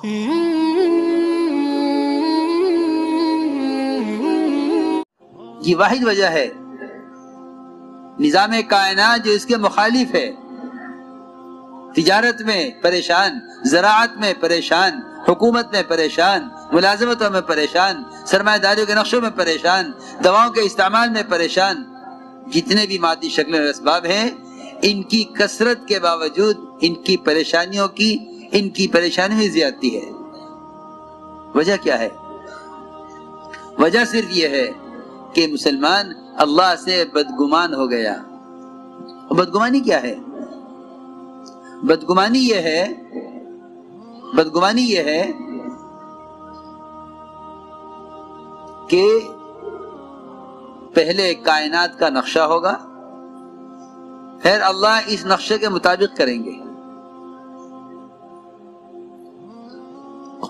یہ واحد وجہ ہے نظام کائنات جو اس کے مخالف ہے، تجارت میں پریشان، زراعت میں پریشان، حکومت میں پریشان، ملازمتوں میں پریشان، سرمایہ داریوں کے نقشوں میں پریشان، دواؤں کے استعمال میں پریشان، جتنے بھی مادی شکلیں اور اسباب ہیں ان کی کثرت کے باوجود ان کی پریشانیوں میں زیادتی ہے۔ وجہ کیا ہے؟ وجہ صرف یہ ہے کہ مسلمان اللہ سے بدگمان ہو گیا۔ بدگمانی کیا ہے؟ بدگمانی یہ ہے کہ پہلے کائنات کا نقشہ ہوگا، پھر اللہ اس نقشے کے مطابق کریں گے۔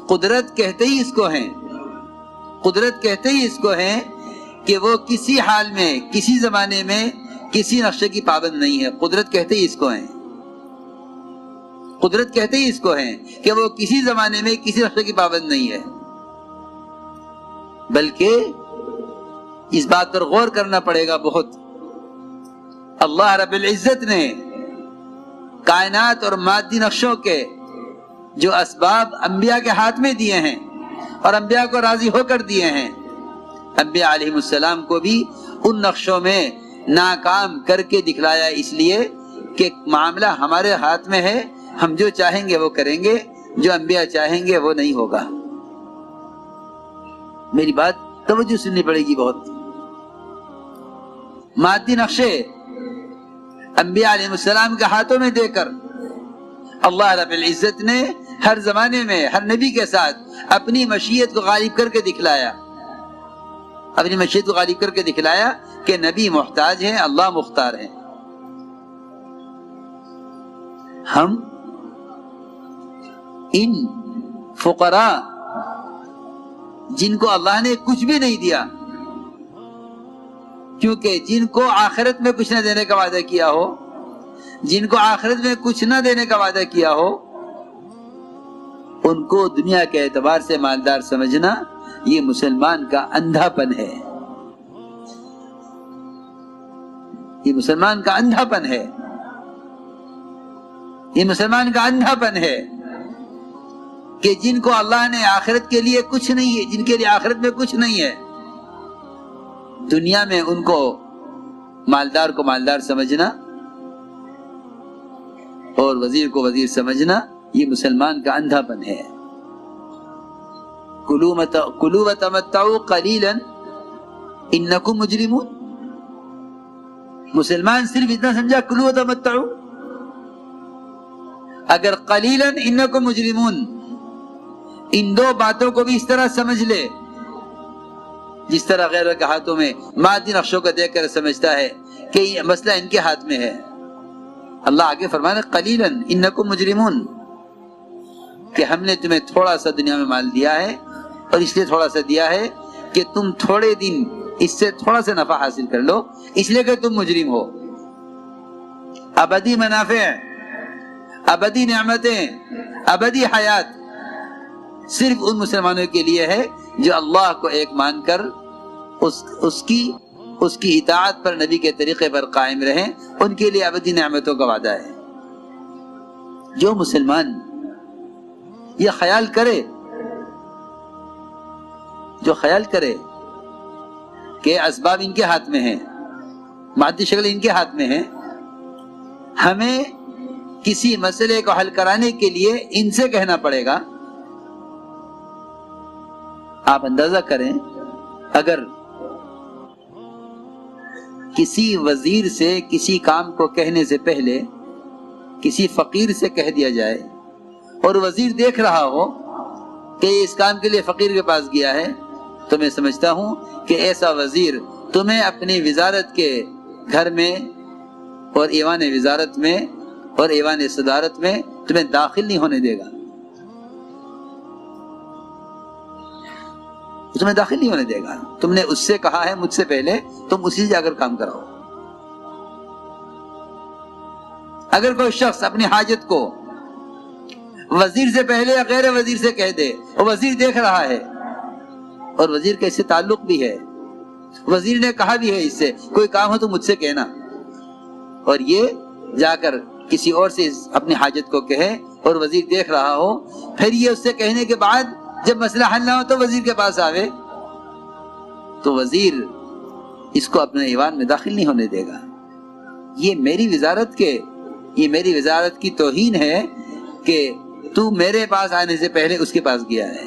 قدرت کہتے ہی اس کو ہیں کہ وہ کسی حال میں، کسی زمانے میں کسی نقشے کی پابند نہیں ہے۔ قدرت کہتے ہی اس کو ہیں کہ وہ کسی زمانے میں کسی نقشے کی پابند نہیں ہے، بلکہ اس بات پر غور کرنا پڑے گا بہت۔ اللہ رب العزت نے کائنات اور مادی نقشوں کے جو اسباب انبیاء کے ہاتھ میں دیے ہیں اور انبیاء کو راضی ہو کر دیے ہیں، انبیاء علیہ السلام کو بھی ان نقشوں میں ناکام کر کے دکھلایا، اس لیے کہ معاملہ ہمارے ہاتھ میں ہے، ہم جو چاہیں گے وہ کریں گے، جو انبیاء چاہیں گے وہ نہیں ہوگا۔ میری بات توجہ سننی پڑے گی بہت۔ مادی نقشے انبیاء علیہ السلام کے ہاتھوں میں دے کر اللہ رب العزت نے ہر زمانے میں ہر نبی کے ساتھ اپنی مشیت کو غالب کر کے دکھلایا کہ نبی محتاج ہیں، اللہ مختار ہیں۔ ہم ان فقراء جن کو اللہ نے کچھ بھی نہیں دیا، کیونکہ جن کو آخرت میں کچھ نہ دینے کا وعدہ کیا ہو، ان کو دنیا کے اعتبار سے مالدار سمجھنا یہ مسلمان کا اندھا پن ہے۔ یہ مسلمان کا اندھا پن ہے کہ جن کو اللہ نے آخرت کے لیے کچھ نہیں ہے، جن کے لیے آخرت میں کچھ نہیں ہے، دنیا میں ان کو مالدار سمجھنا اور وزیر کو وزیر سمجھنا یہ مسلمان کا اندھا پن ہے۔ کلوا وتمتعوا قلیلا انکم مجرمون۔ مسلمان صرف اتنا سمجھا کلوا وتمتعوا، اگر قلیلا انکم مجرمون ان دو باتوں کو بھی اس طرح سمجھ لے جس طرح غیر کے ہاتھوں میں مادی نقشوں کو دیکھ کر سمجھتا ہے کہ یہ مسئلہ ان کے ہاتھ میں ہے، اللہ آگے فرمانا قلیلا انکم مجرمون، کہ ہم نے تمہیں تھوڑا سا دنیا میں مال دیا ہے اور اس لیے تھوڑا سا دیا ہے کہ تم تھوڑے دن اس سے تھوڑا سا نفع حاصل کر لو، اس لیے کہ تم مجرم ہو۔ ابدی منافع، ابدی نعمتیں، ابدی حیات صرف ان مسلمانوں کے لیے ہے جو اللہ کو ایک مان کر اس کی اطاعت پر، نبی کے طریقے پر قائم رہیں، ان کے لیے ابدی نعمتوں کا وعدہ ہے۔ جو مسلمان یہ خیال کرے کہ اسباب ان کے ہاتھ میں ہیں، مادی شکل ان کے ہاتھ میں ہیں، ہمیں کسی مسئلے کو حل کرانے کے لیے ان سے کہنا پڑے گا۔ آپ اندازہ کریں اگر کسی وزیر سے کسی کام کو کہنے سے پہلے کسی فقیر سے کہہ دیا جائے اور وزیر دیکھ رہا ہو کہ اس کام کے لیے فقیر کے پاس گیا ہے، تو میں سمجھتا ہوں کہ ایسا وزیر تمہیں اپنی وزارت کے گھر میں اور ایوان وزارت میں اور ایوان صدارت میں تمہیں داخل نہیں ہونے دے گا، تمہیں داخل نہیں ہونے دے گا۔ تم نے اس سے کہا ہے مجھ سے پہلے، تم اسی سے جا کر کام کراؤ۔ اگر کوئی شخص اپنی حاجت کو وزیر سے پہلے یا غیر وزیر سے کہہ دے، اور وزیر دیکھ رہا ہے اور وزیر کا اس سے تعلق بھی ہے، وزیر نے کہا بھی ہے اس سے کوئی کام ہو تو مجھ سے کہنا، اور یہ جا کر کسی اور سے اپنی حاجت کو کہے اور وزیر دیکھ رہا ہو، پھر یہ اس سے کہنے کے بعد جب مسئلہ حل نہ ہو تو وزیر کے پاس آوے، تو وزیر اس کو اپنے ایوان میں داخل نہیں ہونے دے گا۔ یہ میری وزارت کی توہین ہے کہ تو میرے پاس آنے سے پہلے اس کے پاس گیا ہے۔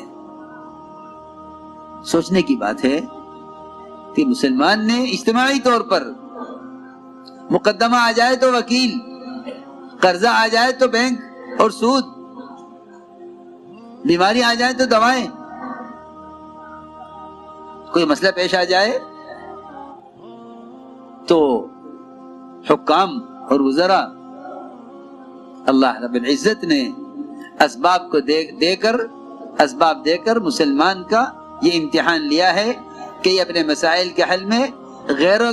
سوچنے کی بات ہے کہ مسلمان نے اجتماعی طور پر مقدمہ آ جائے تو وکیل، قرضہ آ جائے تو بینک اور سود، بیماری آ جائے تو دوائیں، کوئی مسئلہ پیش آ جائے تو حکام اور وزراء، اللہ رب العزت نے اسباب کو اسباب دے کر مسلمان کا یہ امتحان لیا ہے کہ یہ اپنے مسائل کے حل میں غیروں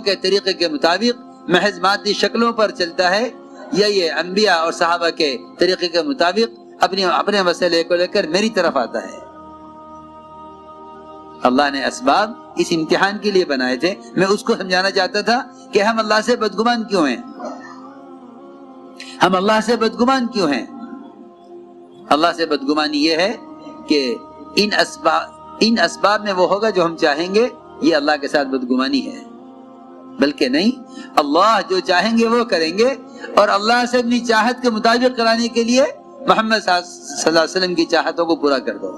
کے طریقے کے مطابق محض مادی شکلوں پر چلتا ہے، یا یہ انبیاء اور صحابہ کے طریقے کے مطابق اپنے مسئلے کو لے کر میری طرف آتا ہے۔ اللہ نے اسباب اس امتحان کے لیے بنائے تھے۔ میں اس کو سمجھانا چاہتا تھا کہ ہم اللہ سے بدگمان کیوں ہیں، ہم اللہ سے بدگمان کیوں ہیں۔ اللہ سے بدگمانی یہ ہے کہ ان اسباب میں وہ ہوگا جو ہم چاہیں گے، یہ اللہ کے ساتھ بدگمانی ہے، بلکہ نہیں، اللہ جو چاہیں گے وہ کریں گے، اور اللہ سے اپنی چاہت کے مطابق کرانے کے لیے محمد صلی اللہ علیہ وسلم کی چاہتوں کو پورا کر دو۔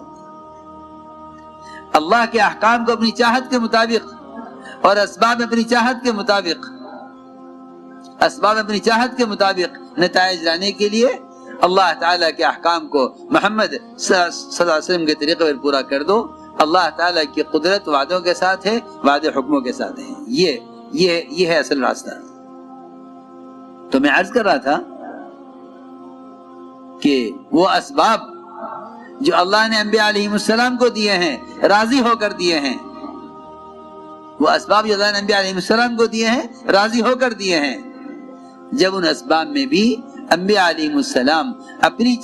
اللہ کے احکام کو اپنی چاہت کے مطابق اور اسباب اپنی چاہت کے مطابق نتائج لانے کے لیے اللہ تعالیٰ کے احکام کو محمد صلی اللہ علیہ وسلم کے طریقے پر پورا کر دو۔ اللہ تعالیٰ کی قدرت وعدوں کے ساتھ ہے، وعدے حکموں کے ساتھ ہے، یہ ہے اصل راستہ۔ تو میں عرض کر رہا تھا کہ وہ اسباب جو اللہ نے انبیاء علیہ السلام کو دیے ہیں، راضی ہو کر دیے ہیں، وہ اسباب جو اللہ نے انبیاء علیہ السلام کو دیے ہیں، راضی ہو کر دیے ہیں، جب ان اسباب میں بھی انبیاء علیہ السلام اپنی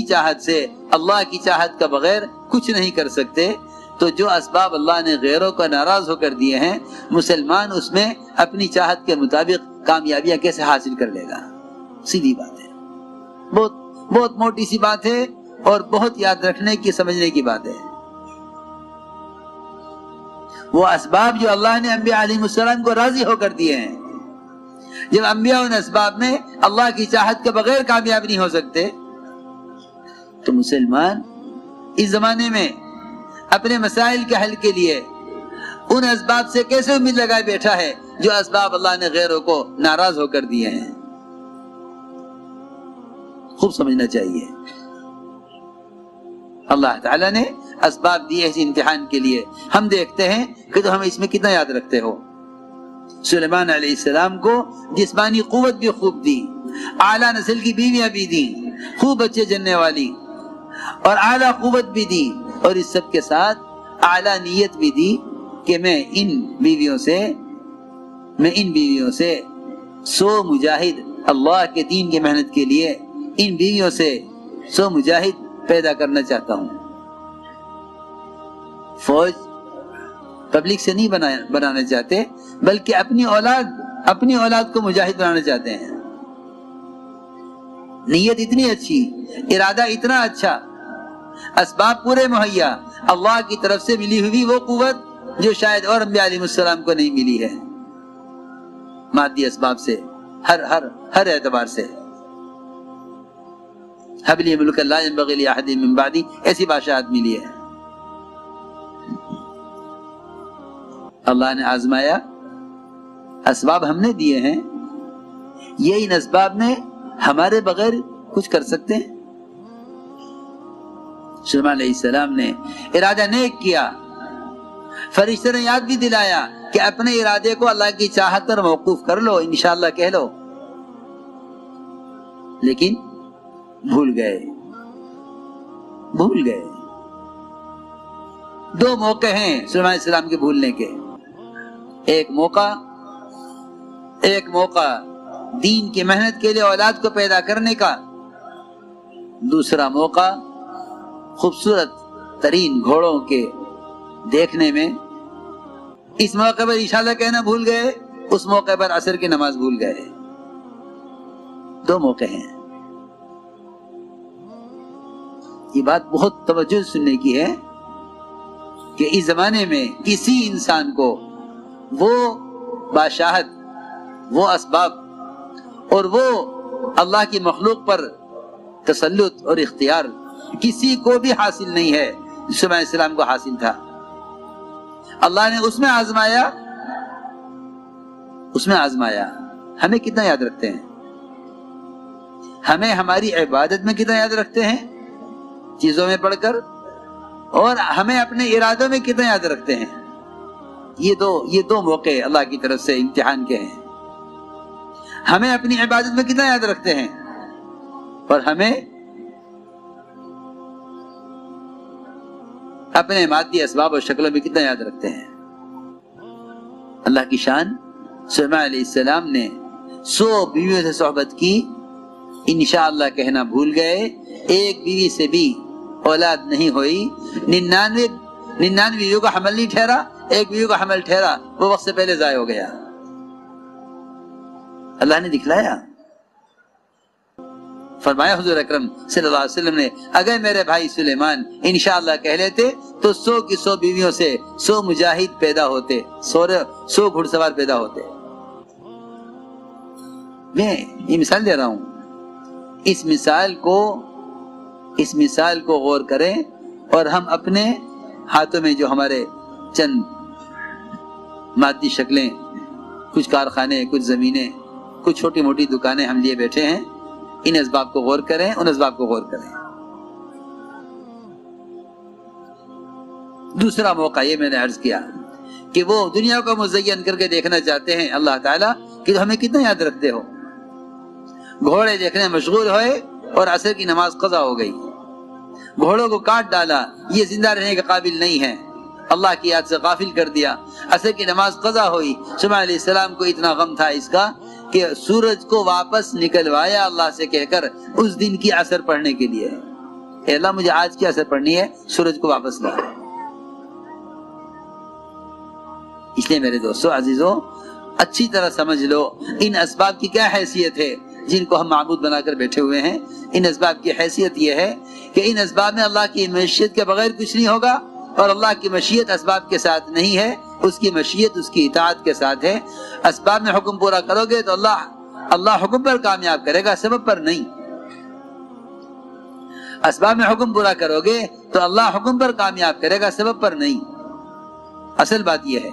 چاہت سے اللہ کی چاہت کا بغیر کچھ نہیں کر سکتے، تو جو اسباب اللہ نے غیروں کو ناراض ہو کر دیے ہیں، مسلمان اس میں اپنی چاہت کے مطابق کامیابیاں کیسے حاصل کر لے گا؟ سیدھی بات ہے، بہت موٹی سی بات ہے اور بہت یاد رکھنے کی، سمجھنے کی بات ہے۔ وہ اسباب جو اللہ نے انبیاء علیہ السلام کو راضی ہو کر دیے ہیں، جب انبیاء ان اسباب میں اللہ کی چاہت کے بغیر کامیاب نہیں ہو سکتے، تو مسلمان اس زمانے میں اپنے مسائل کے حل کے لیے ان اسباب سے کیسے امید لگائے بیٹھا ہے جو اسباب اللہ نے غیروں کو ناراض ہو کر دیے ہیں؟ خوب سمجھنا چاہیے۔ اللہ تعالیٰ نے اسباب دیے اس امتحان کے لیے، ہم دیکھتے ہیں کہ تو ہم اس میں کتنا یاد رکھتے ہو۔ سلیمان علیہ السلام کو جسمانی قوت بھی خوب دی، اعلیٰ نسل کی بیویاں بھی دی، خوب بچے جننے والی، اور اعلیٰ قوت بھی دی، اور اس سب کے ساتھ اعلیٰ نیت بھی دی کہ میں ان بیویوں سے 100 مجاہد اللہ کے دین کی محنت کے لیے، ان بیویوں سے 100 مجاہد پیدا کرنا چاہتا ہوں۔ فوج پبلک سے نہیں بنانا چاہتے، بلکہ اپنی اولاد کو مجاہد بنانا چاہتے ہیں۔ نیت اتنی اچھی، ارادہ اتنا اچھا، اسباب پورے مہیا، اللہ کی طرف سے ملی ہوئی وہ قوت جو شاید اور انبیاء علیہ السلام کو نہیں ملی ہے، مادی اسباب سے، ہر اعتبار سے۔ حب لی ملک لا ينبغی لأحد من بعدی، ایسی بادشاہت ملی ہے۔ اللہ نے آزمایا، اسباب ہم نے دیے ہیں، یہ ان اسباب میں ہمارے بغیر کچھ کر سکتے ہیں؟ سلیمان علیہ السلام نے ارادہ نیک کیا، فرشتے نے یاد بھی دلایا کہ اپنے ارادے کو اللہ کی چاہت پر موقوف کر لو، انشاءاللہ کہہ لو، لیکن بھول گئے۔ 2 موقع ہیں سلیمان علیہ السلام کے بھولنے کے۔ ایک موقع دین کی محنت کے لیے اولاد کو پیدا کرنے کا، دوسرا موقع خوبصورت ترین گھوڑوں کے دیکھنے میں، اس موقع پر اشارہ کہنا بھول گئے، اس موقع پر عصر کی نماز بھول گئے. دو موقع ہیں. یہ بات بہت توجہ سننے کی ہے کہ اس زمانے میں کسی انسان کو وہ بادشاہت، وہ اسباب اور وہ اللہ کی مخلوق پر تسلط اور اختیار کسی کو بھی حاصل نہیں ہے جو علیہ السلام کو حاصل تھا. اللہ نے اس میں آزمایا. ہمیں کتنا یاد رکھتے ہیں؟ ہمیں ہماری عبادت میں کتنا یاد رکھتے ہیں چیزوں میں پڑھ کر، اور ہمیں اپنے ارادوں میں کتنا یاد رکھتے ہیں؟ یہ دو موقع اللہ کی طرف سے امتحان کے ہیں. ہمیں اپنی عبادت میں کتنا یاد رکھتے ہیں اور ہمیں اپنے مادی اسباب اور شکلوں میں کتنا یاد رکھتے ہیں. اللہ کی شان، سلیمان علیہ السلام نے 100 بیویوں سے صحبت کی، انشاءاللہ کہنا بھول گئے، ایک بیوی سے بھی اولاد نہیں ہوئی، 99 بیویوں کا حمل نہیں ٹھہرا، ایک بیوی کا حمل ٹھہرا، وہ وقت سے پہلے ضائع ہو گیا. اللہ نے دکھلایا. فرمایا حضور اکرم صلی اللہ علیہ وسلم نے اگر میرے بھائی سلیمان انشاءاللہ کہہ لیتے تو 100 کی 100 بیویوں سے 100 مجاہد پیدا ہوتے، 100 گھڑ سوار پیدا ہوتے. میں یہ مثال دے رہا ہوں. اس مثال کو غور کریں اور ہم اپنے ہاتھوں میں جو ہمارے چند مادی شکلیں، کچھ کارخانے، کچھ زمینیں، کچھ چھوٹی موٹی دکانیں ہم لیے بیٹھے ہیں، ان اسباب کو غور کریں، ان اسباب کو غور کریں. دوسرا موقع یہ میں نے عرض کیا کہ وہ دنیا کو مزین کر کے دیکھنا چاہتے ہیں اللہ تعالیٰ کہ ہمیں کتنا یاد رکھتے ہو. گھوڑے دیکھنے مشغول ہوئے اور عصر کی نماز قضا ہو گئی. گھوڑوں کو کاٹ ڈالا، یہ زندہ رہنے کے قابل نہیں ہے، اللہ کی یاد سے غافل کر دیا. عصر کی نماز قضا ہوئی. سلیمان علیہ السلام کو اتنا غم تھا اس کا کہ سورج کو واپس نکلوایا اللہ سے کہہ کر اس دن کی عصر پڑھنے کے لیے. اے اللہ مجھے آج کی عصر پڑھنی ہے، سورج کو واپس لا. اس لیے میرے دوستو عزیزو، اچھی طرح سمجھ لو ان اسباب کی کیا حیثیت ہے جن کو ہم معبود بنا کر بیٹھے ہوئے ہیں. ان اسباب کی حیثیت یہ ہے کہ ان اسباب میں اللہ کی مشیت کے بغیر کچھ نہیں ہوگا، اور اللہ کی مشیت اسباب کے ساتھ نہیں ہے، اس کی مشیت اس کی اطاعت کے ساتھ ہے. اسباب میں حکم پورا کرو گے تو اللہ حکم پر کامیاب کرے گا، سبب پر نہیں. اسباب میں حکم پورا کرو گے تو اللہ حکم پر کامیاب کرے گا، سبب پر نہیں. اصل بات یہ ہے.